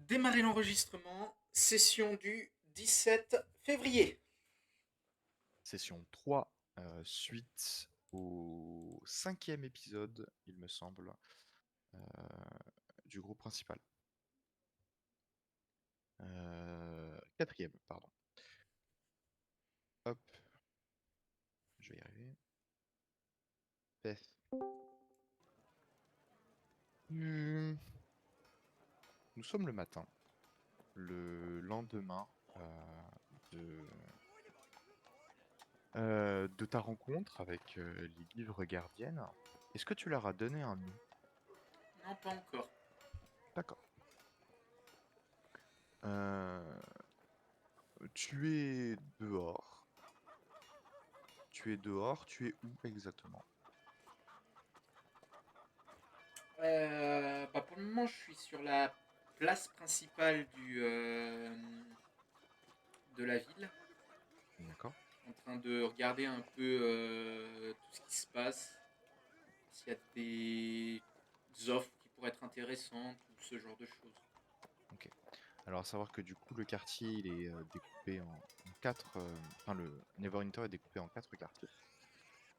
Démarrer l'enregistrement, session du 17 février. Session 3, suite au 5e épisode, il me semble, euh, du groupe principal. 4e, pardon. Hop, je vais y arriver. Pef. Nous sommes le matin, le lendemain de, de ta rencontre avec les livres gardiennes. Est-ce que tu leur as donné un nom? Non, pas encore. D'accord. Euh, tu es dehors. Tu es dehors, tu es où exactement? Pour le moment, je suis sur la place principale de la ville, D'accord. en train de regarder un peu tout ce qui se passe, s'il y a des offres qui pourraient être intéressantes ou ce genre de choses. Ok. Alors, à savoir que du coup, le quartier, il est découpé en quatre. Enfin, le Neverwinter est découpé en quatre quartiers.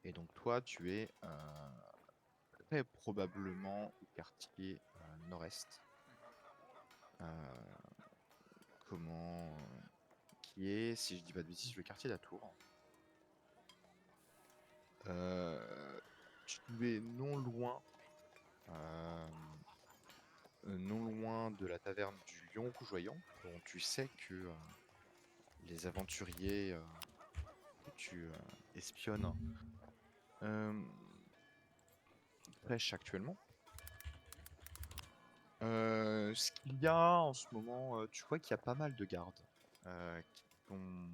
Et donc, toi, tu es très probablement au quartier nord-est. Euh, qui est, si je dis pas de bêtises, le quartier d'Atour. Euh, Tu es euh, non loin de la taverne du Lion Rougeoyant, dont tu sais que les aventuriers que tu espionnes euh, prêchent actuellement. Ce qu'il y a en ce moment, tu vois qu'il y a pas mal de gardes euh, qui sont,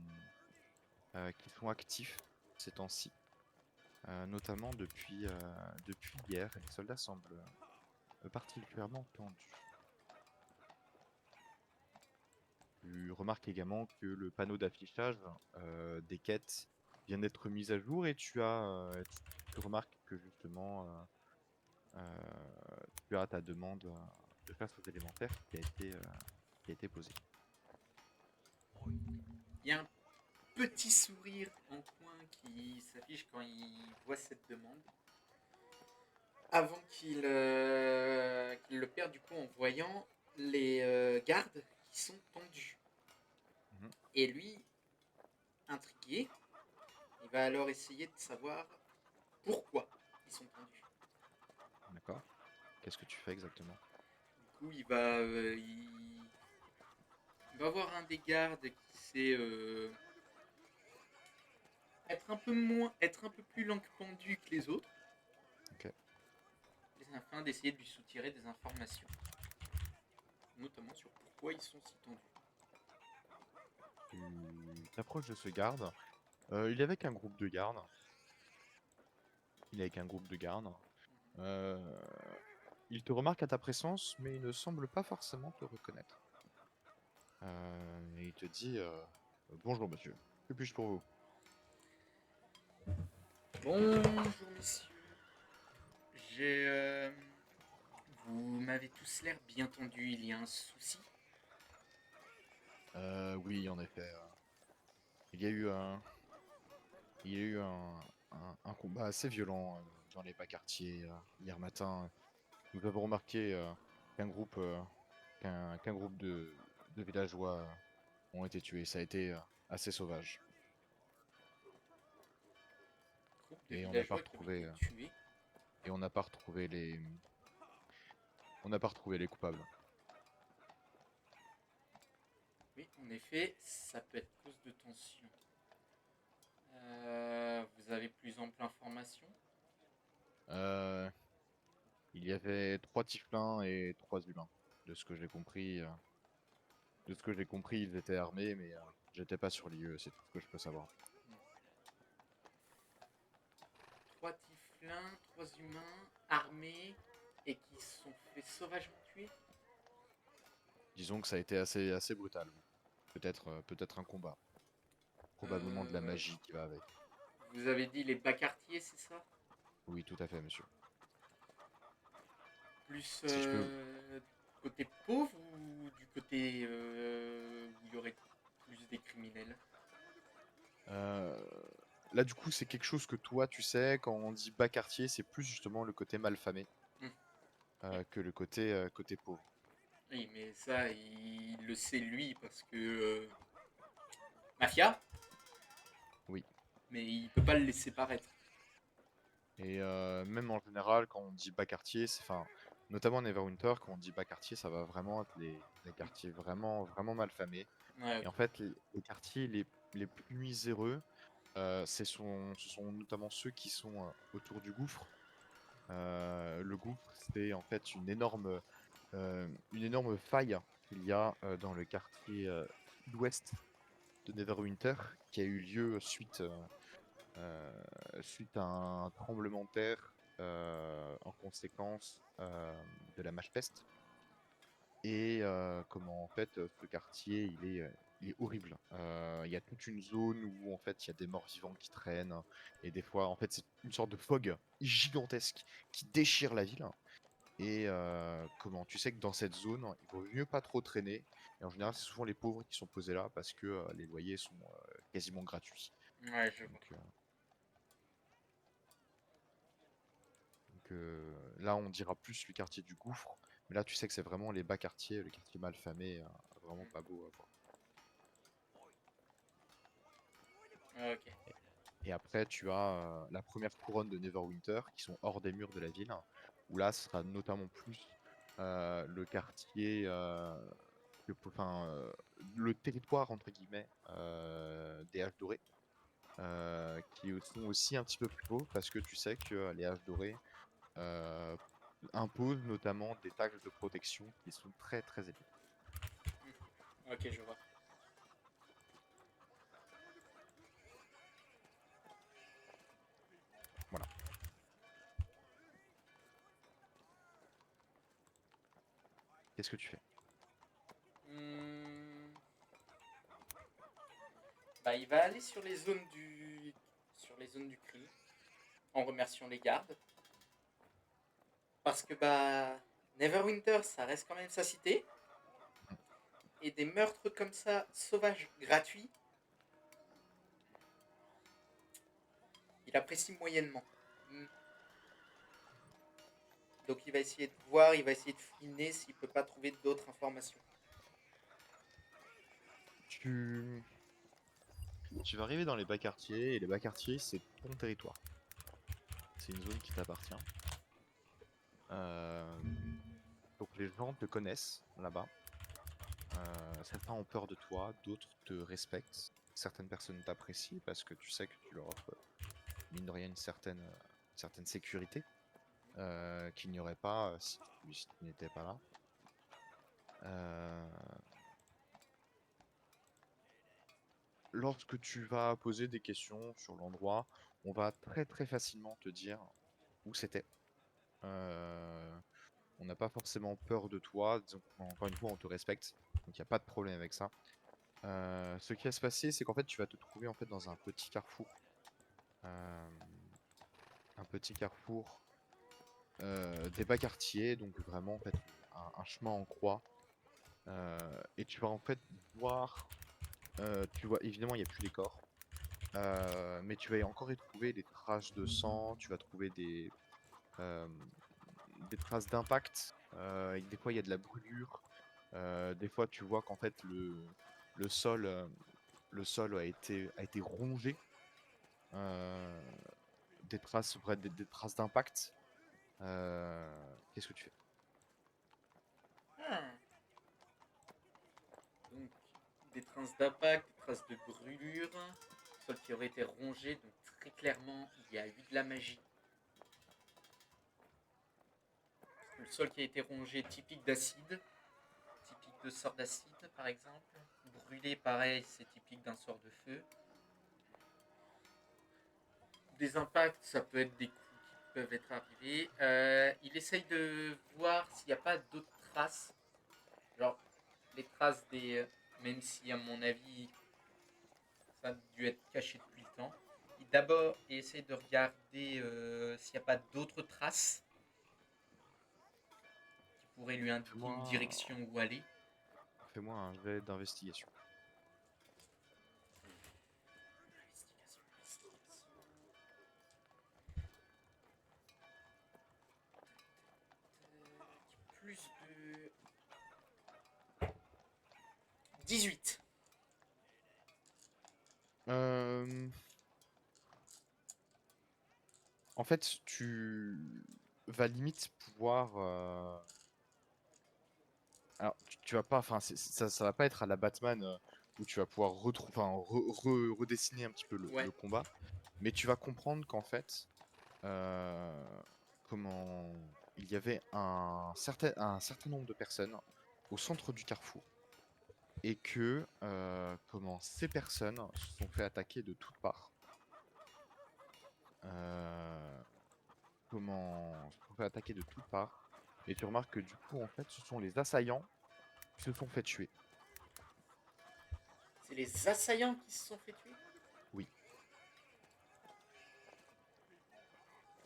qui sont actifs ces temps-ci, notamment depuis hier. Et les soldats semblent particulièrement tendus. Tu remarques également que le panneau d'affichage des quêtes vient d'être mis à jour et tu remarques que justement tu as ta demande de chasse aux élémentaires qui a été posée. Il y a un petit sourire en coin qui s'affiche quand il voit cette demande, avant qu'il le perde du coup en voyant les gardes qui sont tendus. Mhm. Et lui, intrigué, il va alors essayer de savoir pourquoi ils sont tendus. D'accord. Qu'est-ce que tu fais exactement? Du coup, il va voir un des gardes qui sait être un peu plus lent que pendu que les autres, Ok. afin d'essayer de lui soutirer des informations, notamment sur pourquoi ils sont si tendus. Tu t'approches de ce garde. Il est avec un groupe de gardes. Il est avec un groupe de gardes. Euh, il te remarque à ta présence, mais il ne semble pas forcément te reconnaître. Et il te dit bonjour monsieur, que puis-je pour vous? Bonjour messieurs, j'ai vous m'avez tous l'air bien tendus, il y a un souci? Oui, en effet. Il y a eu un, il y a eu un combat assez violent dans les bas quartiers hier matin. Nous avons remarqué qu'un groupe, qu'un groupe de villageois ont été tués. Ça a été assez sauvage. Groupe de Et on n'a pas villageois qui ont été retrouvé, tués. et on n'a pas retrouvé les coupables. Oui, en effet, ça peut être cause de tension. Vous avez plus ample information? Euh, il y avait 3 tieflins et 3 humains. De ce que j'ai compris, ils étaient armés, mais j'étais pas sur lieu. C'est tout ce que je peux savoir. Trois tieflins, trois humains, armés, et qui se sont fait sauvagement tuer? Disons que ça a été assez brutal. Oui. Peut-être un combat. Probablement de la Euh, magie qui va avec. vous avez dit les bas quartiers, c'est ça? Oui, tout à fait, monsieur. Plus Si je peux, côté pauvre ou du côté côté où il y aurait plus des criminels? Euh, Là, du coup, c'est quelque chose que toi, tu sais, quand on dit bas quartier, c'est plus justement le côté malfamé Hmm, oui. que le côté pauvre. Oui, mais ça, il le sait lui parce que mafia, Oui. mais il peut pas le laisser paraître. Et même en général, quand on dit bas quartier, enfin, notamment Neverwinter, quand on dit bas quartier, ça va vraiment être les quartiers vraiment, vraiment malfamés. Ouais, Et en ok. fait, les quartiers les plus miséreux, ce sont notamment ceux qui sont autour du gouffre. Le gouffre, c'est en fait une énorme faille qu'il y a dans le quartier sud-ouest de Neverwinter, qui a eu lieu euh, suite à un tremblement de terre en conséquence de la Mâche-Pest. Et comment en fait ce quartier il est horrible. Il y a toute une zone où en fait il y a des morts vivants qui traînent et des fois en fait c'est une sorte de fog gigantesque qui déchire la ville. Et comment tu sais que dans cette zone il vaut mieux pas trop traîner. Et en général c'est souvent les pauvres qui sont posés là parce que les loyers sont quasiment gratuits. Ouais, je vois. Donc, là, on dira plus le quartier du gouffre, mais là, tu sais que c'est vraiment les bas quartiers, le quartier malfamé, vraiment pas beau à voir. Ok. Et, et après, tu as la première couronne de Neverwinter, qui sont hors des murs de la ville, où là, ce sera notamment plus le quartier, enfin, le territoire, entre guillemets, des Haches Dorées, qui sont aussi un petit peu plus beaux, parce que tu sais que les Haches Dorées euh, impose notamment des taxes de protection qui sont très très élevées. Ok, je vois. Voilà. Qu'est-ce que tu fais? Hmm, bah, il va aller sur les zones du crime en remerciant les gardes parce que bah Neverwinter, ça reste quand même sa cité et des meurtres comme ça sauvages gratuits, il apprécie moyennement. Hmm. Donc il va essayer de voir, il va essayer de fouiner s'il peut pas trouver d'autres informations. Tu... tu vas arriver dans les bas quartiers, et les bas quartiers, c'est ton territoire. C'est une zone qui t'appartient. Euh, Donc les gens te connaissent là-bas. Certains ont peur de toi, d'autres te respectent. Certaines personnes t'apprécient parce que tu sais que tu leur offres, mine de rien, certaine sécurité qu'il n'y aurait pas si tu n'étais pas là. Euh, Lorsque tu vas poser des questions sur l'endroit, on va très très facilement te dire où c'était. Euh, on n'a pas forcément peur de toi. Disons, encore une fois, on te respecte, donc il n'y a pas de problème avec ça. Ce qui va se passer, c'est qu'en fait, tu vas te trouver en fait dans Euh, un petit carrefour des bas quartiers, donc vraiment en fait un chemin en croix. Et tu vas en fait voir, tu vois évidemment il n'y a plus les corps. Mais tu vas encore y trouver des traces de sang, tu vas trouver euh, des traces d'impact, et des fois il y a de la brûlure, des fois tu vois qu'en fait le sol, le sol a été rongé, euh, des traces, bref, des traces d'impact. Qu'est-ce que tu fais? Ah, donc des traces d'impact, des traces de brûlure, sol qui aurait été rongé, donc très clairement il y a eu de la magie. Le sol qui a été rongé, typique d'acide, typique de sort d'acide par exemple. Brûlé, pareil, c'est typique d'un sort de feu. Des impacts, ça peut être des coups qui peuvent être arrivés. Il essaye de voir s'il n'y a pas d'autres traces, genre les traces des. Même si, à mon avis, ça a dû être caché depuis le temps. D'abord, il essaye de regarder s'il n'y a pas d'autres traces qui pourraient lui indiquer une Fais-moi direction où aller. fais-moi un jet d'investigation. Investigation, investigation. Plus de 18. Euh, En fait, tu vas limite pouvoir. Alors, tu vas pas. Enfin, ça va pas être à la Batman où tu vas pouvoir redessiner un petit peu le Ouais. combat, mais tu vas comprendre qu'en fait, comment il y avait un certain nombre de personnes au centre du carrefour et que comment ces personnes se sont fait attaquer de toutes parts. Euh, Comment se sont fait attaquer de toutes parts. Et tu remarques que du coup, en fait, ce sont les assaillants qui se sont fait tuer. C'est les assaillants qui se sont fait tuer. Oui.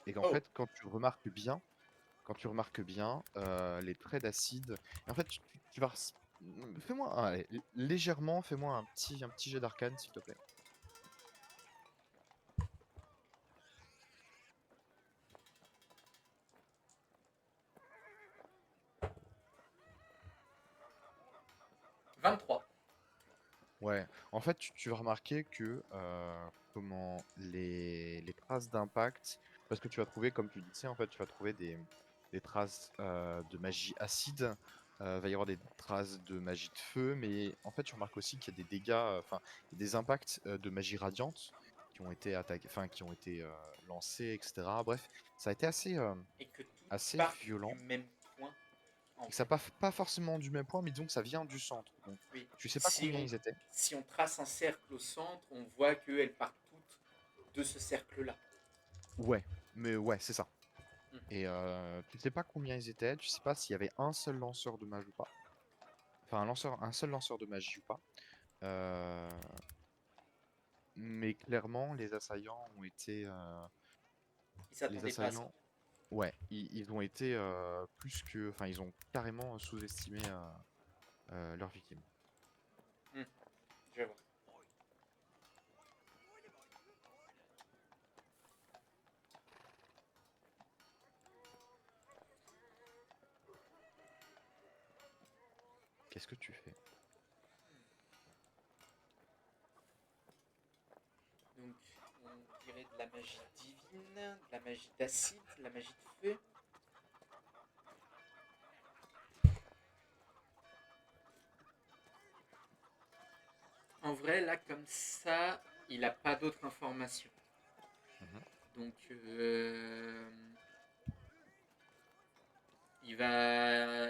Et qu'en Oh. fait, quand tu remarques bien les traits d'acide, et en fait, tu vas. Fais-moi, allez, légèrement, fais-moi un petit jet d'arcane, s'il te plaît. 23. Ouais, en fait, tu vas remarquer que comment les traces d'impact, parce que tu vas trouver, comme tu disais, en fait, tu vas trouver des traces de magie acide, va y avoir des traces de magie de feu, mais en fait, tu remarques aussi qu'il y a des dégâts, enfin, des impacts de magie radiante qui ont été attaqués, enfin, qui ont été lancés, etc. Bref, ça a été Et que tout assez part du violent. même point, en Et que ça fait. pas forcément du même point, mais disons que ça vient du centre. Donc, Oui. tu sais pas combien ils étaient. Si on trace un cercle au centre, on voit qu'elles partent toutes de ce cercle-là. Ouais, mais ouais, c'est ça. Hmm. Et tu sais pas combien ils étaient, tu sais pas s'il y avait un seul lanceur de magie ou pas. Enfin, un seul lanceur de magie ou pas. Euh, mais clairement, les assaillants ont été. Ils Les s'attendaient pas à ça. assaillants, ouais, ils ont été plus que. Enfin, ils ont carrément sous-estimé leurs victimes. Hmm. Je vois. Qu'est-ce que tu fais? Donc, on dirait de la magie divine, de la magie d'acide, de la magie de feu. En vrai, là, comme ça, il n'a pas d'autres informations. Mhm. Donc, il va,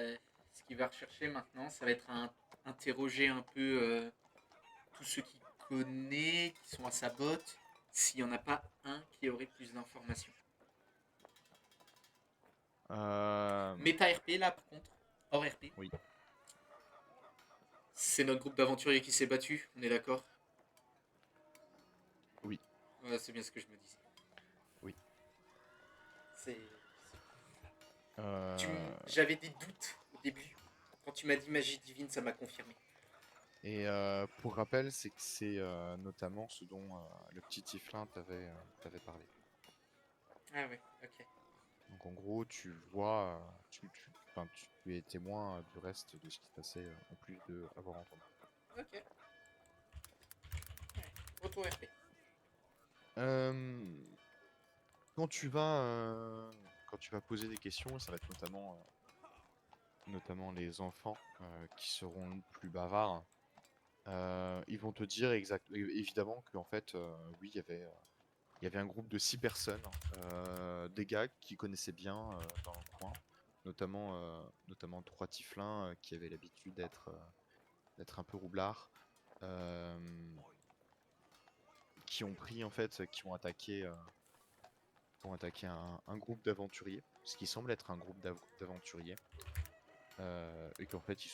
ce qu'il va rechercher maintenant, ça va être à interroger un peu tous ceux qu'il connaît, qui sont à sa botte, s'il n'y en a pas un qui aurait plus d'informations. Euh, Méta RP là, par contre, hors RP, oui, c'est notre groupe d'aventuriers qui s'est battu, on est d'accord? oui, Ouais, c'est bien ce que je me disais. oui. C'est... Euh, J'avais des doutes au début. Quand tu m'as dit magie divine, ça m'a confirmé. Et pour rappel, c'est que c'est notamment ce dont le petit Tiflin t'avait parlé. Ah ouais, ok. Donc en gros, tu vois, enfin, tu es témoin du reste de ce qui se passait en plus de avoir entendu. Ok. Ouais. Auto RP. Euh, quand quand tu vas poser des questions, ça va être notamment les enfants qui seront le plus bavards. Ils vont te dire évidemment qu'en fait, oui, il y avait un groupe de 6 personnes, des gars qui connaissaient bien dans le coin, notamment trois Tiflins qui avaient l'habitude d'être un peu roublards, euh, qui ont pris en fait, qui ont attaqué un groupe d'aventuriers, ce qui semble être un groupe d'aventuriers, et qu'en fait oui,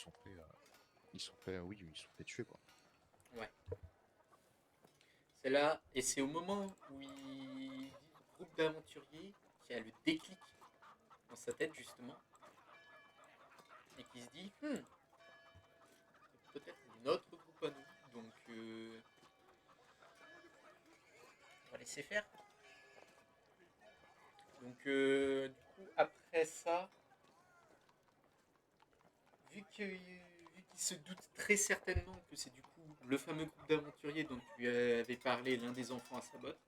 ils se sont fait tuer quoi. Ouais. C'est là, et c'est au moment où il dit groupe d'aventuriers qui a le déclic dans sa tête justement, et qui se dit laisser faire. Donc, du coup, après ça, vu qu'il se doute très certainement que c'est du coup le fameux groupe d'aventuriers dont tu avais parlé, l'un des enfants à sa botte,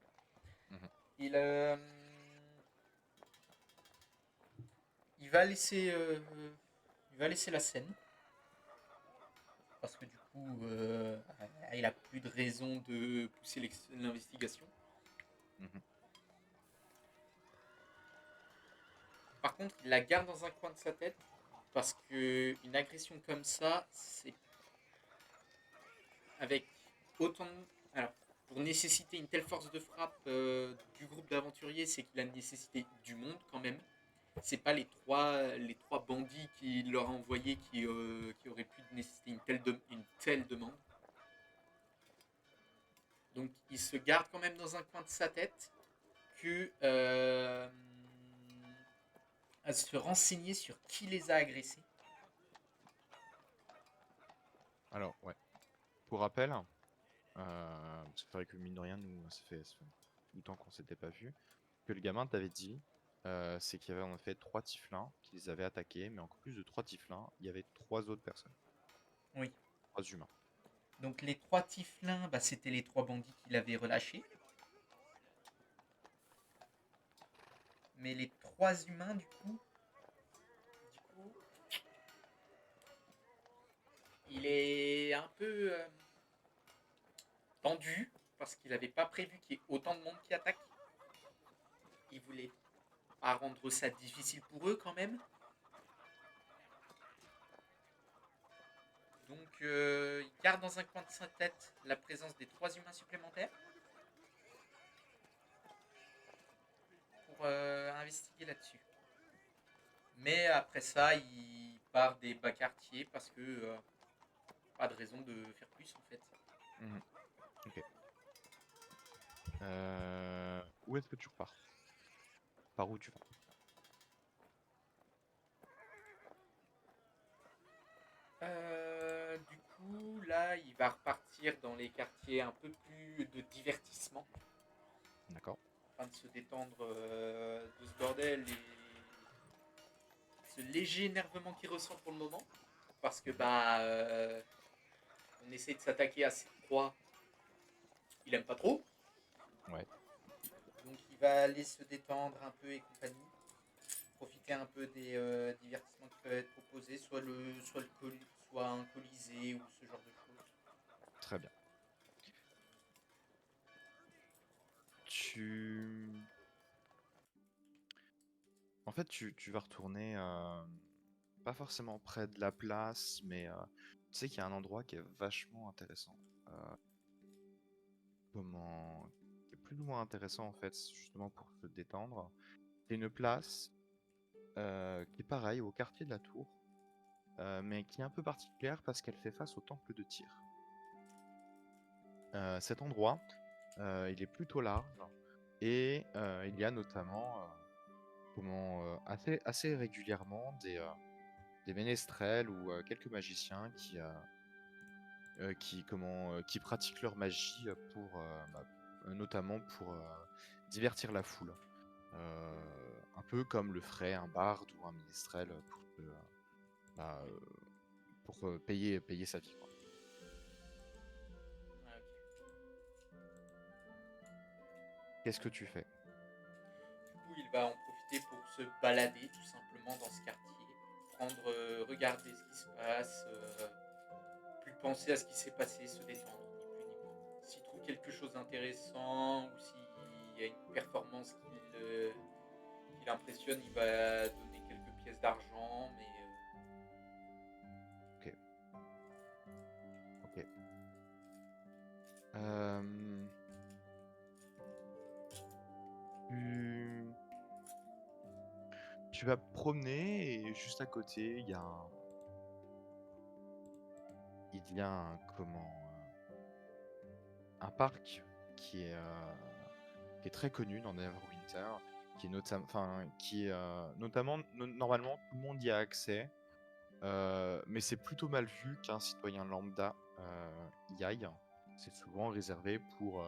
Mhm. il, euh, il va laisser, euh, il va laisser la scène parce que du coup, il a plus de raison de pousser l'investigation. Mhm. Par contre, il la garde dans un coin de sa tête parce que une agression comme ça, c'est avec autant de... Alors, pour nécessiter une telle force de frappe du groupe d'aventuriers, c'est qu'il a nécessité du monde quand même. C'est pas les trois bandits qu'il leur a envoyés qui auraient pu nécessiter une telle demande. Donc, il se garde quand même dans un coin de sa tête que à se renseigner sur qui les a agressés. Alors, ouais. Pour rappel, parce que c'est vrai que mine de rien, nous, ça fait tout le temps qu'on s'était pas vu, que le gamin t'avait dit, c'est qu'il y avait en effet 3 tieflins qui les avaient attaqués, mais en plus de 3 tieflins, il y avait 3 autres personnes, Oui. 3 humains. Donc les trois tieflins, bah, c'était les trois bandits qu'il avait relâchés. Mais les trois humains, du coup, il est un peu tendu parce qu'il n'avait pas prévu qu'il y ait autant de monde qui attaque. Il voulait pas rendre ça difficile pour eux quand même. Donc il garde dans un coin de sa tête la présence des trois humains supplémentaires pour investiguer là-dessus. Mais après ça, il part des bas quartiers parce que pas de raison de faire plus en fait. Mhm. Ok. Où est-ce que tu repars? Par où tu vas? Du coup, là, il va repartir dans les quartiers un peu plus de divertissement, D'accord. afin de se détendre de ce bordel et ce léger énervement qu'il ressent pour le moment, parce que Mhm. bah, on essaie de s'attaquer à ses proies, il aime pas trop, Ouais. donc il va aller se détendre un peu et compagnie, profiter un peu des divertissements qui peuvent être proposés, soit un colisée ou ce genre de choses. Très bien. Tu... En fait, tu vas retourner, pas forcément près de la place, mais tu sais qu'il y a un endroit qui est vachement intéressant. Euh, qui est plus ou moins intéressant en fait, justement pour se détendre. C'est une place qui est pareil au quartier de la Tour, mais qui est un peu particulière parce qu'elle fait face au temple de Tyr. Cet endroit, il est plutôt large et il y a notamment assez régulièrement des ménestrels ou quelques magiciens qui pratiquent leur magie notamment pour divertir la foule. Un peu comme le ferait un barde ou un ménestrel bah, euh, pour payer sa vie, quoi. Ah, ok. Qu'est-ce que tu fais? Du coup, il va en profiter pour se balader tout simplement dans ce quartier, regarder ce qui se passe, plus penser à ce qui s'est passé, se détendre, ni plus ni moins. S'il trouve quelque chose d'intéressant ou s'il y a une performance qui l'impressionne, il va donner quelques pièces d'argent, mais Ok, ok. Euh, tu... tu vas te promener et juste à côté, un parc qui est, euh, qui est très connu dans Neverwinter, qui est notamment, normalement, tout le monde y a accès, mais c'est plutôt mal vu qu'un citoyen lambda y aille. C'est souvent réservé pour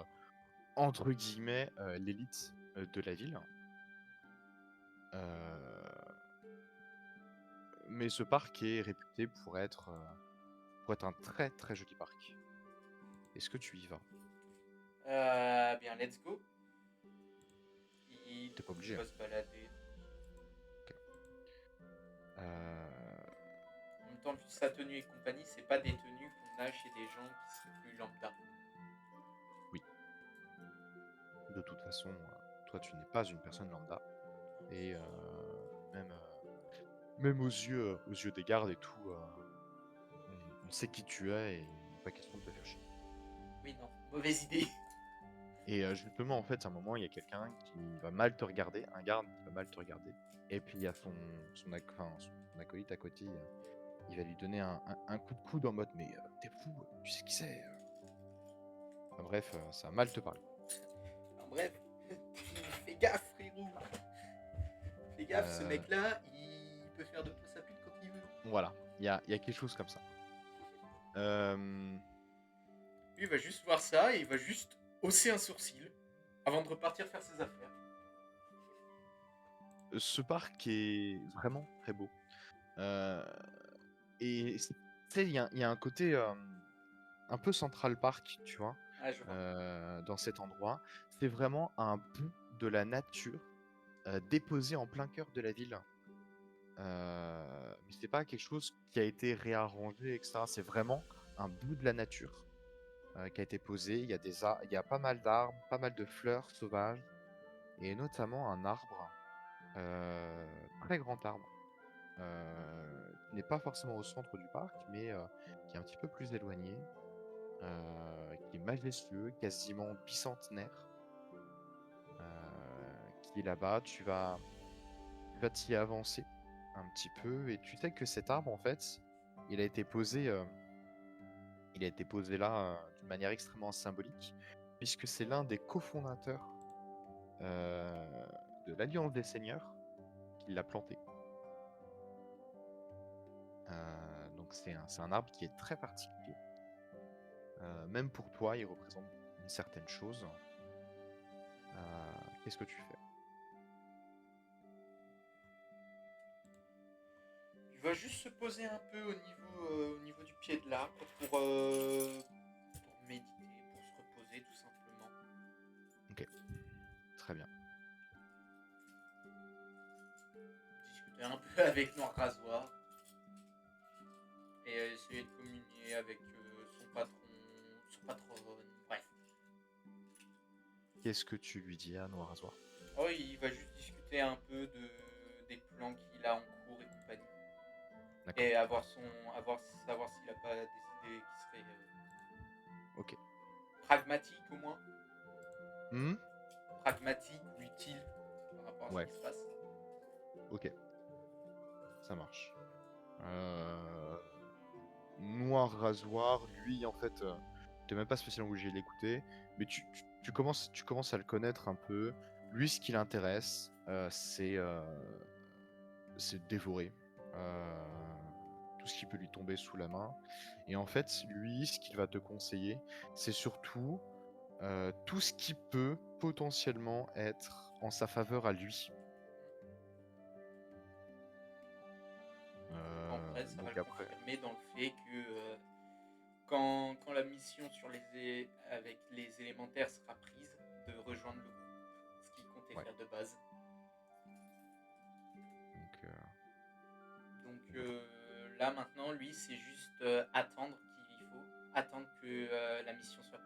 entre guillemets, l'élite de la ville. Euh, mais ce parc est réputé pour être un très très joli parc. Est-ce que tu y vas? Bien, let's go. Il T'es pas obligé, hein. va se balader. Ok. Euh, En même temps, vu sa tenue et compagnie, c'est pas des tenues qu'on a chez des gens qui seraient plus lambda. oui. De toute façon, toi, tu n'es pas une personne lambda. Et même, même aux yeux des gardes et tout, on sait qui tu es et il n'est pas question de te faire chier. Oui, non, mauvaise idée. Et justement, en fait, à un moment, il y a quelqu'un qui va mal te regarder, un garde qui va mal te regarder. Et puis il y a son acolyte à côté, il va lui donner un coup de coude en mode mais t'es fou, tu sais qui c'est. Enfin, bref, ça va mal te parler. En bref, fais gaffe, frérot. Fais gaffe, ce Euh, mec-là, il peut faire de toi sa pute quand il veut. voilà, il y a quelque chose comme ça. Euh, Lui, il va juste voir ça et il va juste hausser un sourcil avant de repartir faire ses affaires. Ce parc est vraiment très beau. Euh, et tu sais, il y a un côté un peu Central Park, tu vois, Ah, je vois. dans cet endroit. C'est vraiment un bout de la nature déposé en plein cœur de la ville. Mais c'est pas quelque chose qui a été réarrangé, etc. C'est vraiment un bout de la nature qui a été posé. Il y a pas mal d'arbres, pas mal de fleurs sauvages, et notamment un arbre, très grand arbre, qui n'est pas forcément au centre du parc, mais qui est un petit peu plus éloigné, qui est majestueux, quasiment bicentenaire, qui est là-bas. Tu vas t'y avancer un petit peu, et tu sais que cet arbre, en fait, il a été posé, euh, il a été posé là d'une manière extrêmement symbolique, puisque c'est l'un des cofondateurs euh, de l'Alliance des Seigneurs qui l'a planté. Donc c'est un arbre qui est très particulier. Même pour toi, il représente une certaine chose. Qu'est-ce que tu fais? Il va juste se poser un peu au niveau du pied de l'arbre pour méditer, pour se reposer tout simplement. Ok, très bien. Discuter un peu avec Noir Rasoir et essayer de communier avec son patron, son patronne, bref. Qu'est-ce que tu lui dis à Noir Rasoir? Oh, il va juste discuter un peu des plans qu'il a en cours et compagnie. D'accord. Et savoir s'il a pas des idées qui seraient Ok. pragmatiques au moins. Hmm. Pragmatiques ou utiles par rapport à ce Ouais, qui se passe. ok, ça marche. Euh, Noir Rasoir, lui, en fait, t'es même pas spécialement obligé de l'écouter, mais tu commences à le connaître un peu. Lui, ce qui l'intéresse, c'est de dévorer tout ce qui peut lui tomber sous la main. Et en fait, lui, ce qu'il va te conseiller, c'est surtout tout ce qui peut potentiellement être en sa faveur à lui. Donc en vrai, ça va Donc le après, confirmer dans le fait que quand la mission avec les élémentaires sera prise, de rejoindre le groupe, ce qu'il comptait ouais. faire de base. Donc, Donc voilà. là maintenant, lui, c'est juste attendre qu'il faut, attendre que la mission soit prise.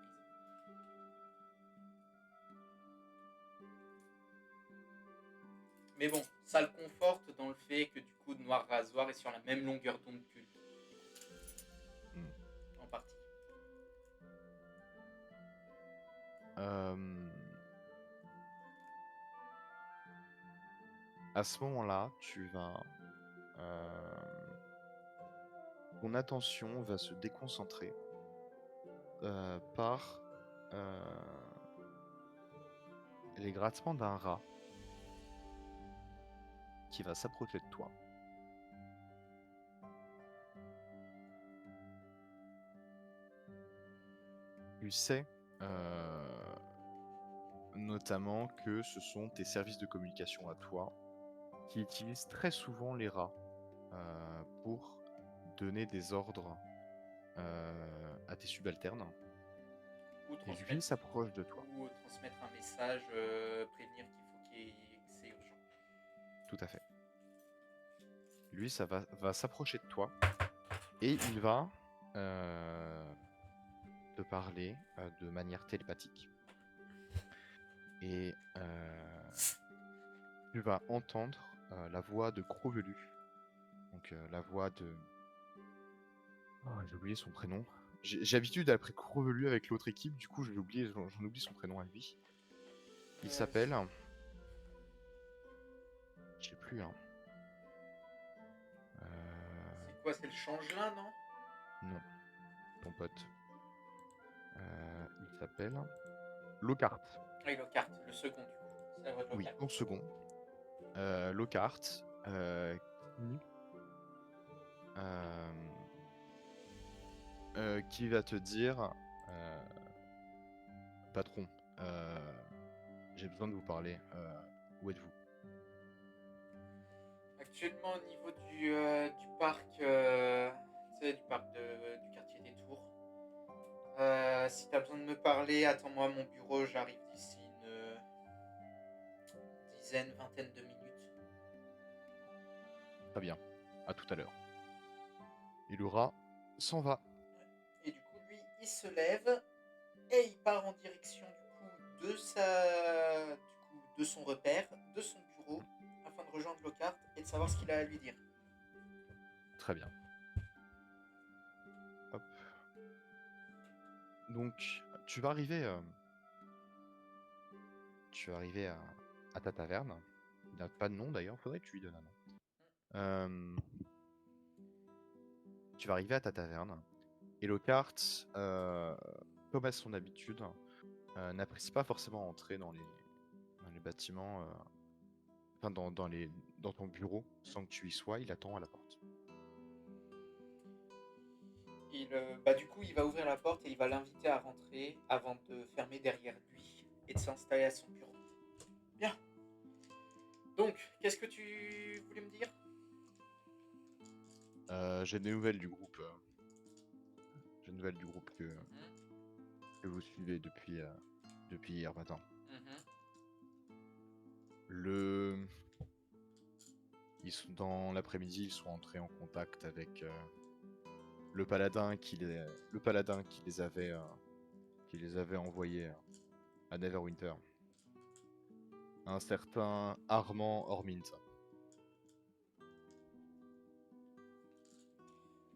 Mais bon, ça le conforte dans le fait que du coup, Noir Rasoir est sur la même longueur d'onde que lui, Hmm. en partie. Euh, à ce moment-là, ton attention va se déconcentrer par les grattements d'un rat qui va s'approcher de toi. Tu sais, euh, notamment que ce sont tes services de communication à toi qui utilisent très souvent les rats pour donner des ordres à tes subalternes. Ou Et lui transmettre, s'approche de toi. ou transmettre un message, prévenir que c'est urgent. Tout à fait. Lui, ça va s'approcher de toi et il va te parler de manière télépathique. Et tu vas entendre la voix de Gros-Velu. Donc la voix de... Oh, j'ai oublié son prénom. J'ai l'habitude d'appeler Gros-Velu avec l'autre équipe, du coup j'en oublie son prénom à lui. Il s'appelle... Je sais plus, hein. C'est quoi, c'est le changelin, non? Non, ton pote. Il s'appelle... Lockhart. Oui, Lockhart, le second, du coup. C'est la voix de Oui, Lockhart. ton second. Lockhart, qui va te dire patron, j'ai besoin de vous parler. Où êtes-vous? Actuellement, au niveau du parc, tu sais, du parc du quartier des Tours. Si t'as besoin de me parler, attends-moi à mon bureau, j'arrive d'ici une dizaine, vingtaine de minutes. Très bien, à tout à l'heure. Et le rat s'en va. Et du coup, lui, il se lève et il part en direction de son repère, de son bureau, afin de rejoindre Lockhart et de savoir ce qu'il a à lui dire. Très bien. Hop. Donc, tu vas arriver à ta taverne. Il n'a pas de nom d'ailleurs, faudrait que tu lui donnes un nom. Tu vas arriver à ta taverne. Et Lockhart, comme à son habitude, n'apprécie pas forcément entrer dans les bâtiments, enfin dans ton bureau sans que tu y sois. Il attend à la porte. Du coup, il va ouvrir la porte et il va l'inviter à rentrer avant de fermer derrière lui et de s'installer à son bureau. Bien. Donc, qu'est-ce que tu voulais me dire? J'ai des nouvelles du groupe. J'ai des nouvelles du groupe que vous suivez depuis hier matin. Dans l'après-midi, ils sont entrés en contact avec le paladin qui les avait envoyés à Neverwinter. Un certain Armand Ormint.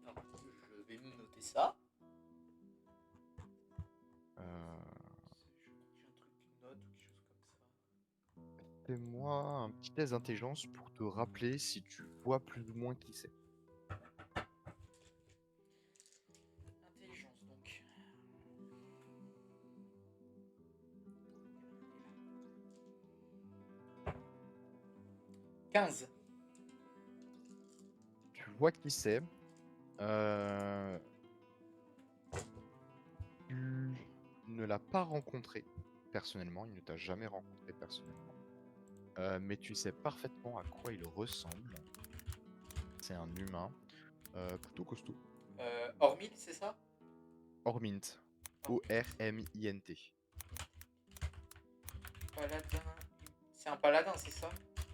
Alors, je vais me noter ça. Euh, J'ai un truc, une note ou quelque chose comme ça. Fais-moi un petit test d'intelligence pour te rappeler si tu vois plus ou moins qui c'est. Intelligence, donc. 15. Tu vois qui c'est. Tu ne l'as pas rencontré personnellement, il ne t'a jamais rencontré personnellement. Mais tu sais parfaitement à quoi il ressemble. C'est un humain plutôt costaud. Ormil, c'est ça? Ormint. O-R-M-I-N-T. Paladin. C'est un paladin, c'est ça?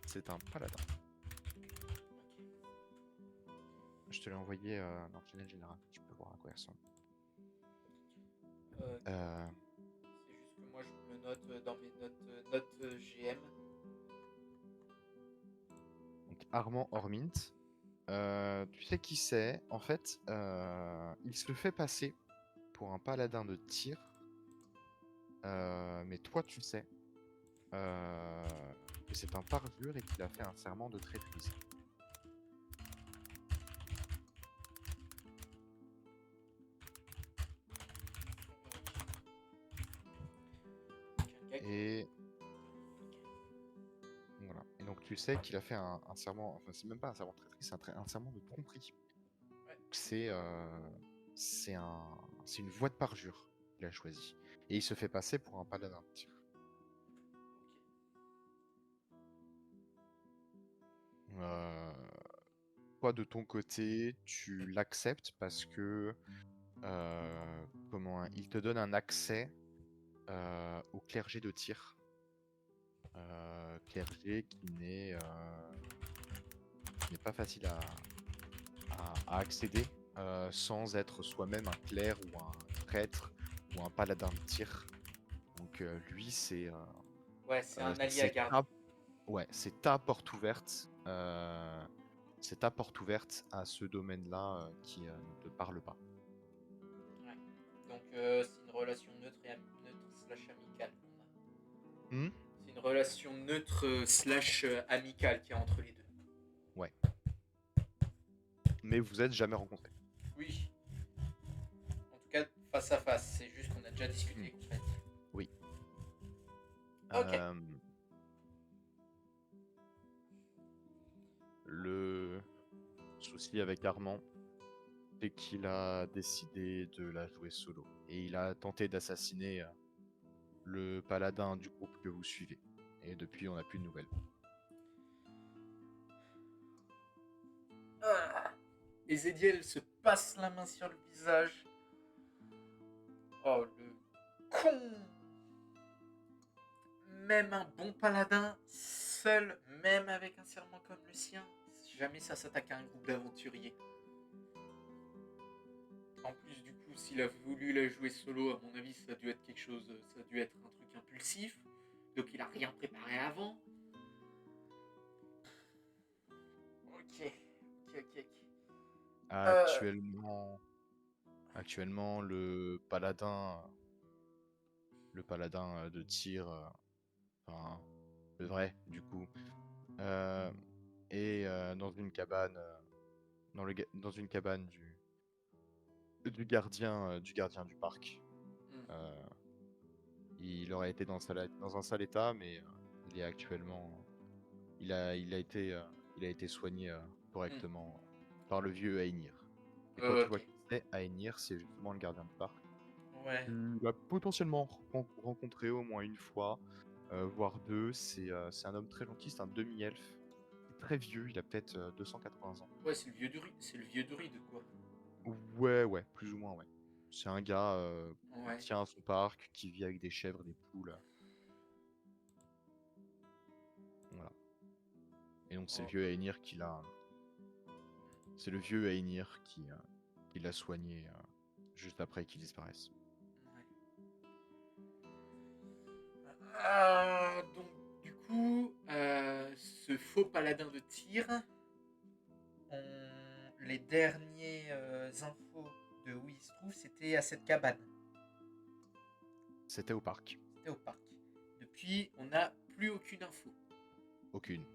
C'est un paladin. Je te l'ai envoyé dans le channel général. Tu peux voir à quoi il ressemble. C'est juste que moi je me note dans mes notes GM. Donc Armand Ormint. Tu sais qui c'est. En fait, il se fait passer pour un paladin de tir. Mais toi, tu sais que c'est un parjure et qu'il a fait un serment de traîtrise. Et voilà. Et donc tu sais qu'il a fait un serment, enfin c'est même pas un serment de traîtrise, c'est un serment de tromperie. Ouais. C'est une voie de parjure qu'il a choisi. Et il se fait passer pour un paladin de tir. Euh, Toi, de ton côté, tu l'acceptes parce que il te donne un accès au clergé de tir. Clergé qui n'est pas facile à accéder sans être soi-même un clerc ou un prêtre ou un paladin de tir. Donc lui, Ouais, c'est un allié à garde. c'est ta porte ouverte. C'est ta porte ouverte à ce domaine-là qui ne te parle pas. Ouais. Donc c'est une relation neutre slash amicale qu'on a. Hmm. C'est une relation neutre slash amicale qu'il y a entre les deux. Ouais. Mais vous êtes jamais rencontrés. Oui. En tout cas, face à face. C'est juste qu'on a déjà discuté, Hmm. en fait. Oui. Ok. Le souci avec Armand, c'est qu'il a décidé de la jouer solo. Et il a tenté d'assassiner le paladin du groupe que vous suivez. Et depuis, on n'a plus de nouvelles. Ezédiel se passe la main sur le visage. Oh, le con! Même un bon paladin, seul, même avec un serment comme le sien, jamais ça s'attaque à un groupe d'aventuriers. En plus, du coup, s'il a voulu la jouer solo, à mon avis, ça a dû être quelque chose, ça a dû être un truc impulsif. Donc il a rien préparé avant. Ok. Actuellement, le paladin de tir, enfin, le vrai, du coup, est dans une cabane, dans une cabane du gardien du parc. Euh, il aurait été dans un sale état, mais il est actuellement, il a été soigné correctement par le vieux Ainir. Et quand tu vois Ok. qui c'est, Ainir, c'est justement le gardien de parc. Ouais. Tu l'as potentiellement rencontré au moins une fois, voire deux. C'est un homme très gentil, c'est un demi-elfe. Il est très vieux, il a peut-être 280 ans. Ouais, c'est le vieux druide. C'est le vieux druide, quoi. Ouais, plus ou moins, ouais. C'est un gars qui Ouais. tient à son parc, qui vit avec des chèvres, des poules. Voilà. Et donc Oh. c'est le vieux Ainir qui l'a soigné juste après qu'il disparaisse. Ouais. Donc, du coup, ce faux paladin de tir, les derniers infos de où il se trouve, c'était à cette cabane. C'était au parc. C'était au parc. Depuis, on n'a plus aucune info. Aucune.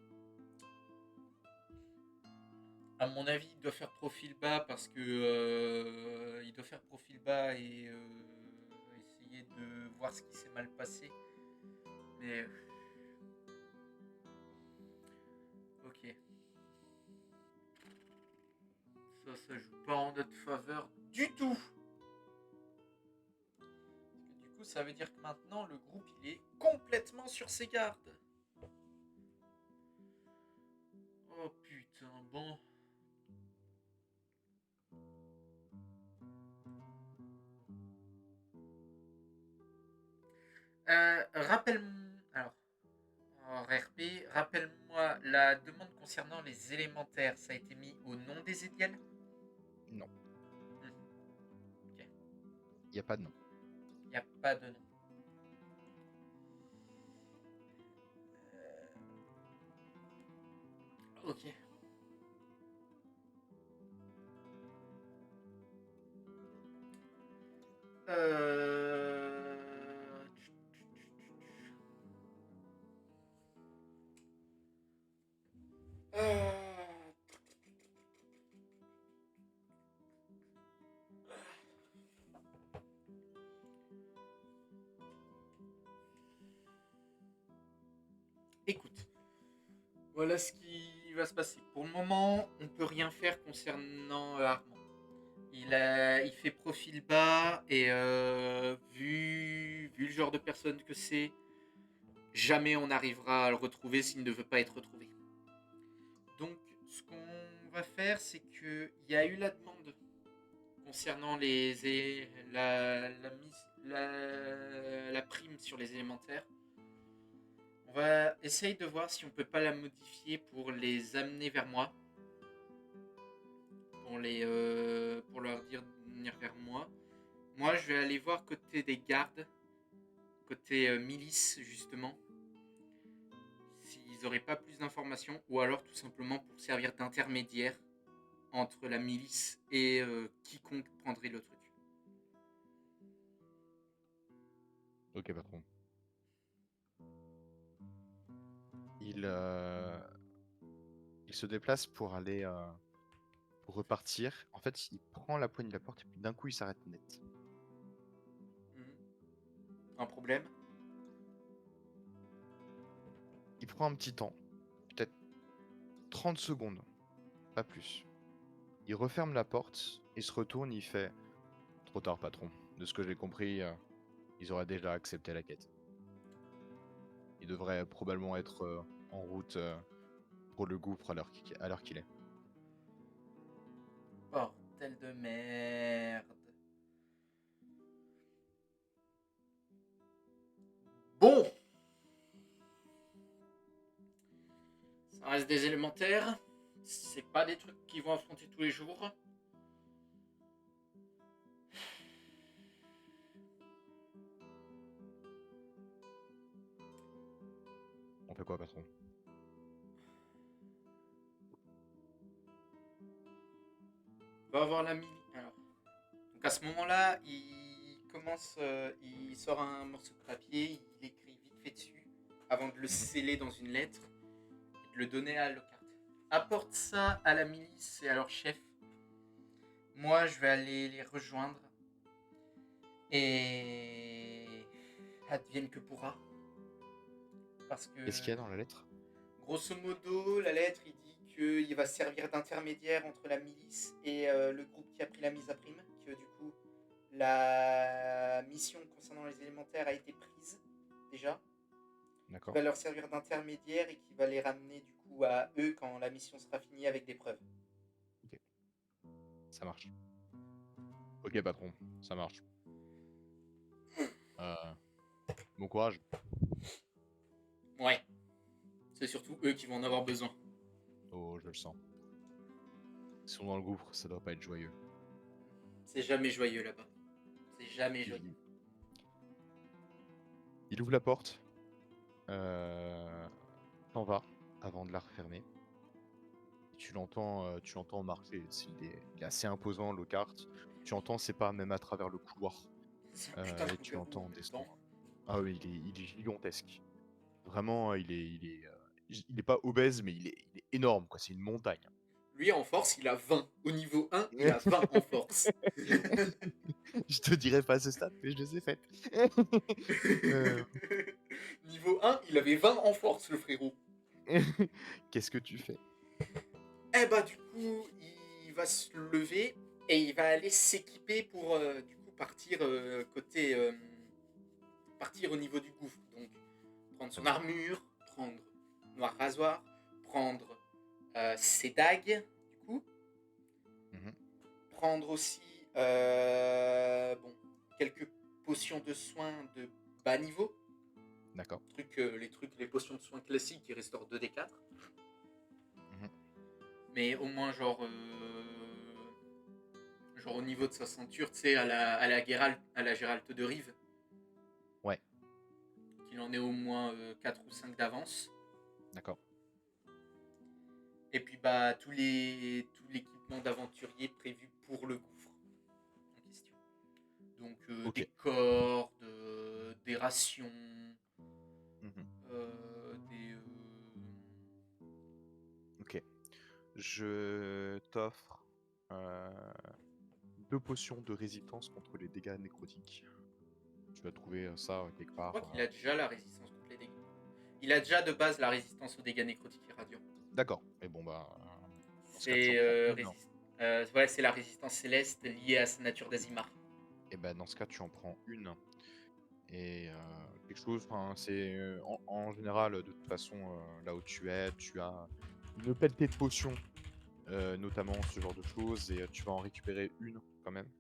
À mon avis, il doit faire profil bas parce que il doit faire profil bas et essayer de voir ce qui s'est mal passé. Mais ok, ça joue pas en notre faveur du tout. Parce que du coup, ça veut dire que maintenant le groupe il est complètement sur ses gardes. Oh putain, bon. Rappelle-moi. Alors, en RP, rappelle-moi la demande concernant les élémentaires. Ça a été mis au nom des Étienne. Non, Ok. il n'y a pas de nom. Il n'y a pas de nom. Ok. Euh... Euh... Écoute, voilà ce qui va se passer. Pour le moment, on peut rien faire concernant Armand. Il fait profil bas et vu le genre de personne que c'est, jamais on arrivera à le retrouver s'il ne veut pas être retrouvé. Donc, ce qu'on va faire, c'est qu'il y a eu la demande concernant la prime sur les élémentaires. On va essayer de voir si on peut pas la modifier pour les amener vers moi. Pour leur dire de venir vers moi. Moi, je vais aller voir côté des gardes, côté milice, justement, s'ils n'auraient pas plus d'informations, ou alors tout simplement pour servir d'intermédiaire entre la milice et quiconque prendrait le truc. Ok, patron. Il se déplace pour aller pour repartir. En fait, il prend la poignée de la porte et puis d'un coup, il s'arrête net. Un problème? Il prend un petit temps, peut-être 30 secondes, pas plus. Il referme la porte, il se retourne, il fait trop tard, patron. De ce que j'ai compris, ils auraient déjà accepté la quête. Il devrait probablement être en route pour le gouffre à l'heure qu'il est. Bordel de merde. Bon, ça reste des élémentaires. C'est pas des trucs qu'ils vont affronter tous les jours. On fait quoi, patron? On va avoir la milice. Alors, donc à ce moment-là, il sort un morceau de papier, il écrit vite fait dessus, avant de le sceller dans une lettre et de le donner à Lockhart. Apporte ça à la milice et à leur chef. Moi, je vais aller les rejoindre. Et advienne que pourra. Parce que, Qu'est-ce qu'il y a dans la lettre? grosso modo, la lettre, il dit qu'il va servir d'intermédiaire entre la milice et le groupe qui a pris la mise à prime. Que du coup, la mission concernant les élémentaires a été prise, déjà. Qui D'accord, va leur servir d'intermédiaire et qui va les ramener du coup à eux quand la mission sera finie avec des preuves. ça marche. Ok, patron, ça marche. Bon courage. Ouais. C'est surtout eux qui vont en avoir besoin. Oh, je le sens. Ils sont dans le gouffre, ça doit pas être joyeux. C'est jamais joyeux là-bas. C'est jamais Il, joyeux. il ouvre la porte, s'en va avant de la refermer. Tu l'entends marcher. Il est assez imposant, Lockhart. Tu entends ses pas même à travers le couloir. C'est un putain de Et tu loup-garou en l'entends même temps. descendre. Ah oui, il est gigantesque. Vraiment, il est pas obèse, mais il est énorme, quoi. C'est une montagne. Lui, en force, il a 20. Au niveau 1, il a 20 en force. Je te dirais pas ce stade, mais je les ai faites. Euh, Niveau 1, il avait 20 en force, le frérot. Qu'est-ce que tu fais? Eh bah, du coup, il va se lever et il va aller s'équiper pour du coup partir partir au niveau du gouffre. Donc, prendre son armure, prendre noir rasoir, prendre ses dagues, du coup. Mhm. Prendre aussi bon, quelques potions de soins de bas niveau. D'accord. Les potions de soins classiques qui restaurent 2d4. Mhm. Mais au moins, genre au niveau de sa ceinture, tu sais, à la Gérald de Rive. Ouais, Qu'il en ait au moins 4 ou 5 d'avance. d'accord. Et puis, bah, tout l'équipement d'aventurier prévu pour le gouffre en question. Donc, Ok. des cordes, des rations, Mhm. des. Ok. Je t'offre 2 potions de résistance contre les dégâts nécrotiques. Tu vas trouver ça quelque Je part. crois qu'il a déjà la résistance contre les dégâts. Il a déjà de base la résistance aux dégâts nécrotiques et radiants. D'accord. Et bon, bah, dans ce cas, tu en C'est prends une. ouais, c'est la résistance céleste liée à sa nature d'Azimar. Et ben, dans ce cas, tu en prends une. Et quelque chose, enfin, c'est en général, de toute façon, là où tu es, tu as une pelletée de potions, notamment ce genre de choses, et tu vas en récupérer une quand même.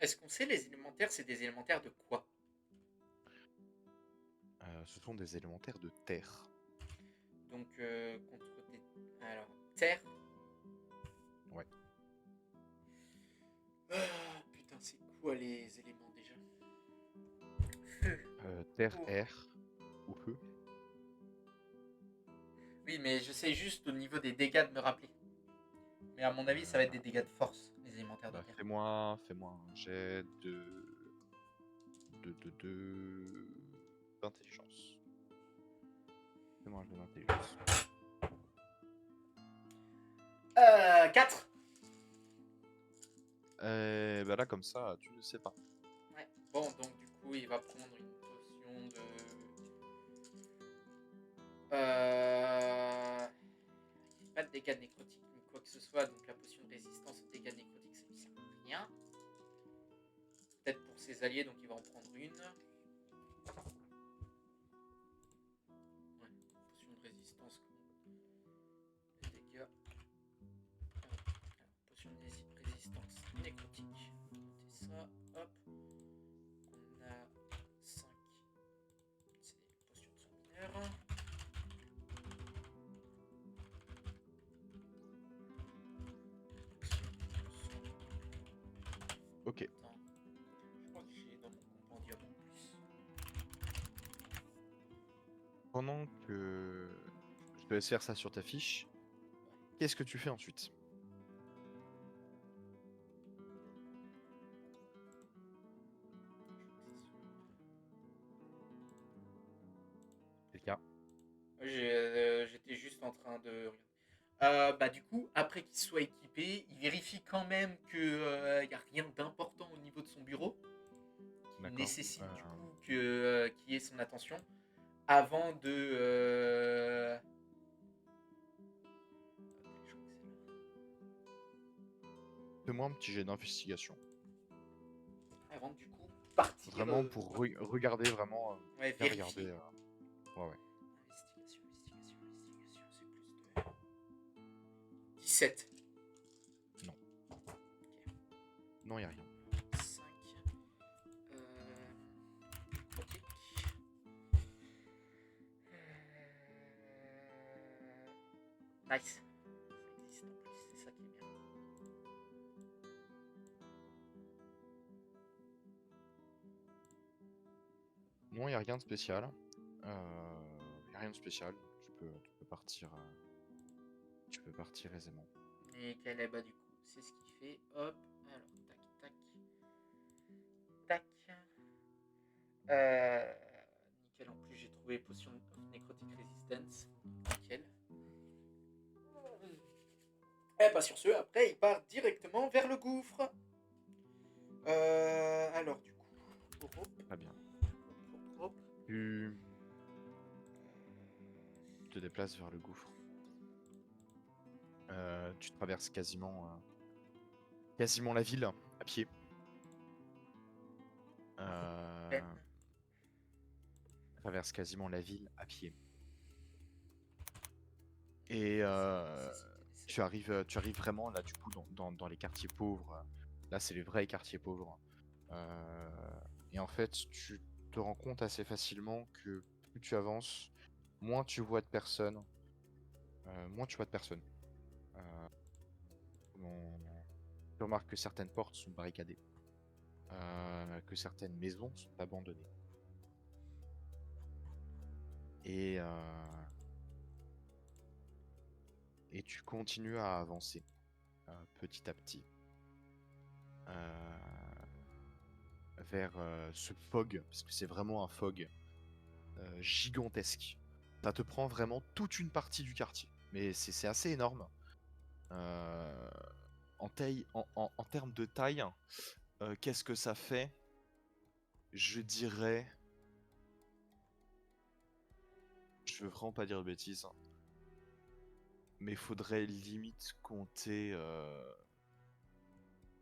Est-ce qu'on sait les élémentaires, c'est des élémentaires de quoi? Ce sont des élémentaires de terre. Donc, contre des... Alors, terre. Ouais. Ah, putain, c'est quoi les éléments déjà? Feu. Terre, Eau. air ou feu. Oui, mais je sais juste au niveau des dégâts de me rappeler. Mais à mon avis, ça va être des dégâts de force, les élémentaires de terre. Fais-moi un jet d'intelligence. Fais-moi un jet d'intelligence. 4. Bah là, comme ça, tu ne sais pas. Ouais. Bon, donc du coup, il va prendre une potion de... Pas de dégâts nécrotiques ni quoi que ce soit, donc la potion de résistance aux dégâts nécrotiques, ça lui sert à rien. Peut-être pour ses alliés, donc il va en prendre une. Ouais, potion de résistance contre les dégâts. Alors, potion de résistance nécrotique. Notez ça, hop. On a 5. C'est des potions de soins mineurs. Ok. Attends, je crois que j'ai dans mon compendium en plus. Pendant que je te laisse faire ça sur ta fiche, qu'est-ce que tu fais ensuite? C'est le cas. J'étais juste en train de... bah du coup, après qu'il soit équipé, il vérifie quand même qu'il n'y a rien d'important au niveau de son bureau qui D'accord. nécessite du coup qu'il y ait son attention avant de... je crois que c'est là. Fais-moi un petit jet d'investigation. Avant de du coup partir... Vraiment pour regarder, vraiment. ouais, Bien vérifier. regarder. Ouais. Investigation, c'est plus de... 17. Non. Ok. Non, y a rien. 5. Pratique. Nice. Ça existe en plus, c'est ça qui est bien. Non, y a rien de spécial. Y a rien de spécial. Tu peux partir. Tu peux partir aisément. Nickel, bah du coup, c'est ce qu'il fait. Hop, alors, tac, tac, tac. Nickel, en plus j'ai trouvé potion of necrotic resistance. Nickel. Et bah sur ce, après il part directement vers le gouffre. Alors du coup, Très bien. hop. Tu te déplaces vers le gouffre. Tu traverses quasiment la ville à pied. Traverses quasiment la ville à pied. Et tu arrives vraiment là du coup dans les quartiers pauvres. Là, c'est les vrais quartiers pauvres. Et en fait, tu te rends compte assez facilement que plus tu avances, moins tu vois de personnes. Tu remarques que certaines portes sont barricadées, que certaines maisons sont abandonnées. Et tu continues à avancer petit à petit vers ce fog, parce que c'est vraiment un fog gigantesque. Ça te prend vraiment toute une partie du quartier, mais c'est assez énorme. En termes de taille, qu'est-ce que ça fait? Je dirais... Je veux vraiment pas dire de bêtises, mais faudrait limite compter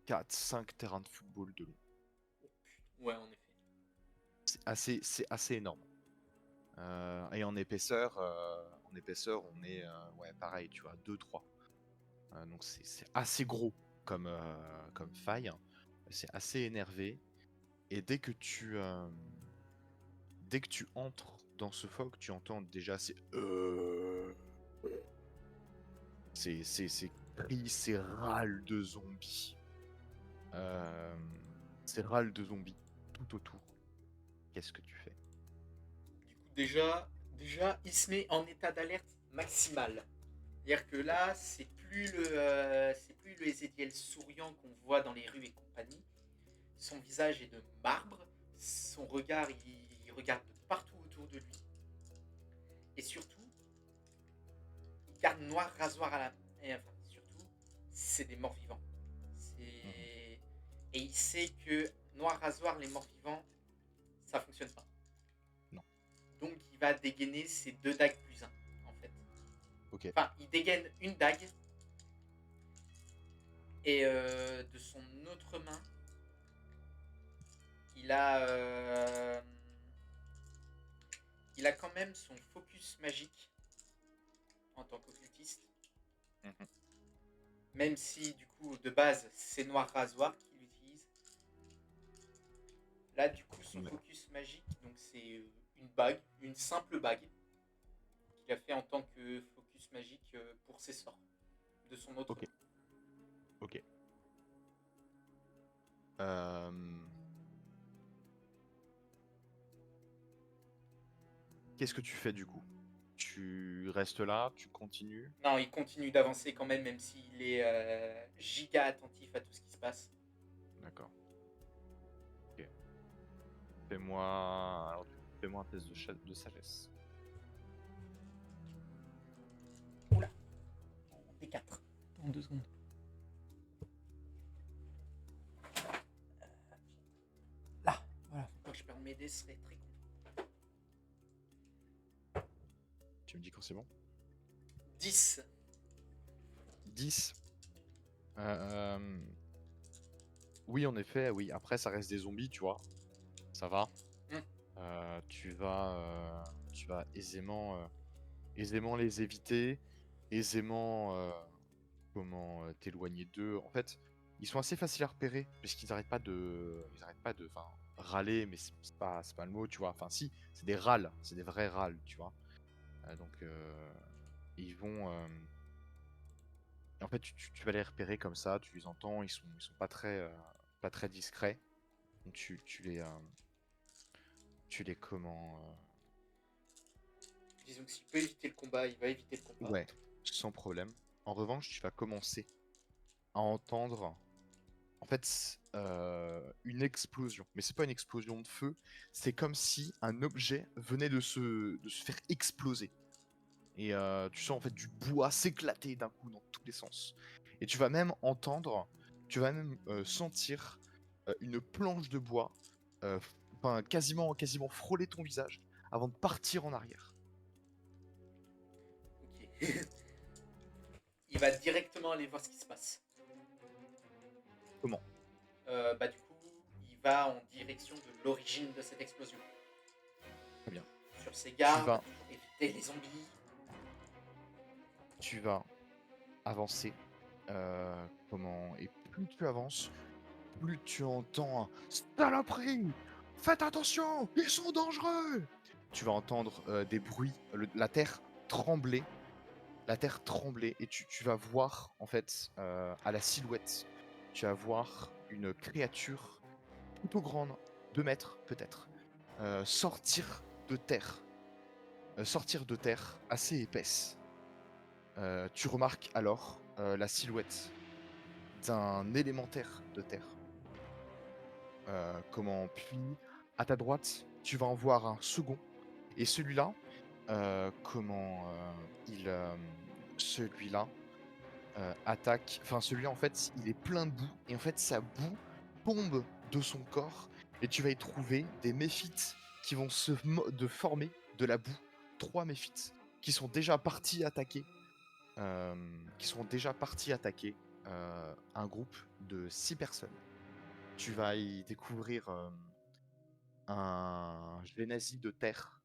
4-5 terrains de football de long. Ouais, en effet. C'est assez énorme. Et en épaisseur, épaisseur, on est ouais, pareil, tu vois, 2-3. Donc c'est assez gros comme faille. C'est assez énervé. Et dès que tu entres dans ce fog, tu entends déjà ces cris, ces râles de zombies. Euh, Ces râles de zombies tout autour. Qu'est-ce que tu fais? Du coup, déjà, il se met en état d'alerte maximal. C'est-à-dire que là, c'est plus le Ezekiel souriant qu'on voit dans les rues et compagnie. Son visage est de marbre. Son regard, il regarde partout autour de lui. Et surtout, il garde noir rasoir à la main. Et enfin, surtout, c'est des morts vivants. Mhm. Et il sait que noir rasoir, les morts vivants, ça fonctionne pas. Non. Donc il va dégainer ses 2 dagues plus 1, en fait. Ok. Enfin, il dégaine une dague. Et de son autre main, il a, euh, il a quand même son focus magique en tant qu'occultiste. Mhm. Même si, du coup, de base, c'est Noir Rasoir qu'il utilise. Là, du coup, son Ouais. focus magique, donc c'est une bague, une simple bague, qu'il a fait en tant que focus magique pour ses sorts, de son autre Ok. main. Ok. Euh, Qu'est-ce que tu fais du coup? Tu restes là, tu continues? Non, il continue d'avancer quand même, même s'il est giga attentif à tout ce qui se passe. D'accord. Ok. Fais-moi un test de sagesse. Oula, D4. Dans 2 secondes. Là, voilà, faut pas que je perde mes dés, ce serait très con. Tu me dis quand c'est bon? 10. 10. Euh, Oui, en effet, oui. Après, ça reste des zombies, tu vois. Ça va. Hmm. Tu vas aisément les éviter, aisément t'éloigner d'eux. En fait, ils sont assez faciles à repérer puisqu'ils arrêtent pas de, enfin, râler, mais c'est pas le mot, tu vois. Enfin, si, c'est des râles, c'est des vrais râles, tu vois. Donc, ils vont. Et en fait, tu vas les repérer comme ça, tu les entends, ils sont pas très discrets. Donc, tu les comment. Disons que s'il peut éviter le combat, il va éviter le combat. Ouais, sans problème. En revanche, tu vas commencer à entendre, en fait, une explosion. Mais c'est pas une explosion de feu, c'est comme si un objet venait de se faire exploser. Et tu sens en fait du bois s'éclater d'un coup dans tous les sens. Et tu vas même sentir une planche de bois, enfin quasiment frôler ton visage avant de partir en arrière. Ok. Il va directement aller voir ce qui se passe. Comment? Bah du coup, il va en direction de l'origine de cette explosion. Très bien. Sur ses Tu gardes, vas, pour éviter les zombies. tu vas avancer. Et plus tu avances, plus tu entends un saloperie. Faites attention, ils sont dangereux. Tu vas entendre des bruits, trembler, la terre trembler, et tu vas voir en fait à la silhouette, tu vas voir une créature plutôt grande, 2 mètres peut-être, sortir de terre, assez épaisse. Tu remarques alors la silhouette d'un élémentaire de terre. Puis à ta droite, tu vas en voir un second. Et celui-là, comment il, celui-là attaque. Enfin, celui-là, en fait, il est plein de boue. Et en fait, sa boue tombe de son corps. Et tu vas y trouver des méphites qui vont de former de la boue. 3 méphites qui sont déjà partis attaquer. Un groupe de 6 personnes. Tu vas y découvrir un génésie de terre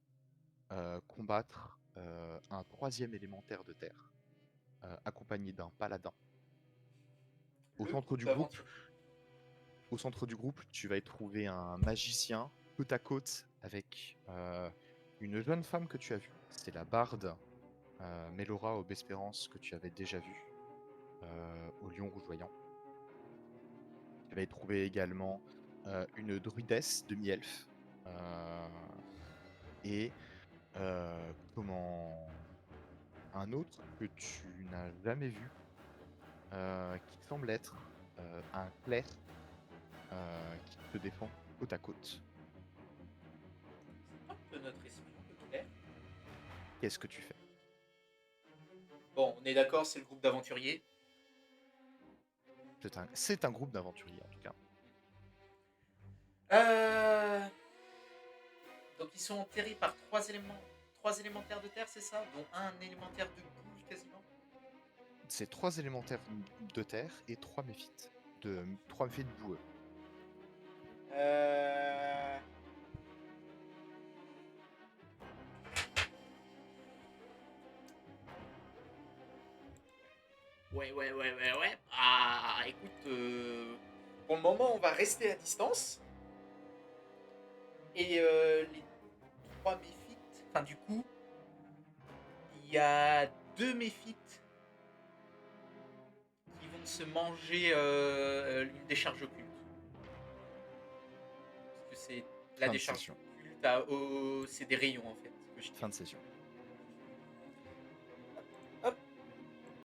combattre un troisième élémentaire de terre, accompagné d'un paladin. Au Le centre groupe du groupe, d'aventure. tu vas y trouver un magicien côte à côte avec une jeune femme que tu as vue. C'est la barde Mélora Aubespérance que tu avais déjà vue au Lion Rougeoyant. Tu vas y trouver également une druidesse demi-elfe et un autre que tu n'as jamais vu qui semble être un clerc qui te défend côte à côte. De notre espion, le clair. Qu'est-ce que tu fais? Bon, on est d'accord, c'est le groupe d'aventuriers. C'est un groupe d'aventuriers en tout cas. Donc ils sont enterrés par trois élémentaires de terre, c'est ça? Dont un élémentaire de boue quasiment. C'est 3 élémentaires de terre et 3 méphites. 3 méphites boueux. Euh... Ouais. Ah, écoute, pour le moment, on va rester à distance. Et les trois méphites, enfin du coup, il y a deux méphites qui vont se manger une décharge occulte. Parce que c'est la Fin de décharge session. occulte, c'est des rayons en fait. Que je Fin de session.